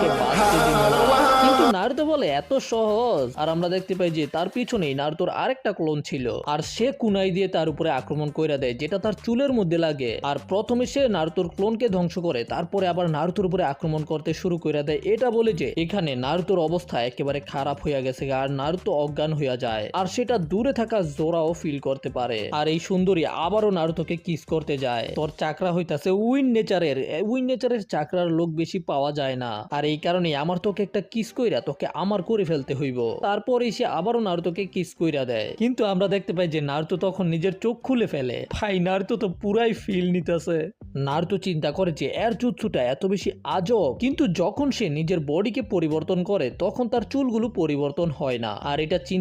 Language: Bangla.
তোকে বাঁচতে দিব না। কিন্তু নারুতো বলে এত সহজ, আর আমরা দেখতে পাই যে তার পিছনেই নারুতোর আরেকটা ক্লোন ছিল, আর সে কুনাই দিয়ে তার উপরে আক্রমণ কইরা দেয়, যেটা তার চুলের মধ্যে লাগে। আর প্রথমে সে নারুতোর ক্লোনকে ধ্বংস করে, তারপরে আবার নারুতোর উপরে আক্রমণ করতে শুরু কইরা দেয়। এটা বলে যে এখানে নারুতোর অবস্থা একেবারে খারাপ হইয়া গেছে, আর নারুতো অজ্ঞান হইয়া যায়, আর সেটা দূরে থাকা জোরাও ফিল করতে পারে। আর এই সুন্দরী আবারও নারুতোকে কিস করতে যায়। তোর চাকরা হইতাছে উইন নেচারের চাকরার লোক বেশি পাওয়া যায় না, আর এই কারণে আমার তোকে একটা কিস কইরা তোকে আমার করে ফেলতে হইব। তারপর সে আবারও নারুতোকে কিস কইরা দেয়, কিন্তু আমরা দেখতে পাই যে নারুতো তখন নিজের চোখ খুলে ফেলে। ভাই নারুতো তো পুরাই ফিল নিতেছে। নারুতো চিন্তা করে যে এর জুৎসুটা এত বেশি আজব, কিন্তু যখন সে নিজের বডিকে পরিবর্তন করে তখন তার চুলগুলো পরিবর্তন হয় না। আর এটা চিন্তা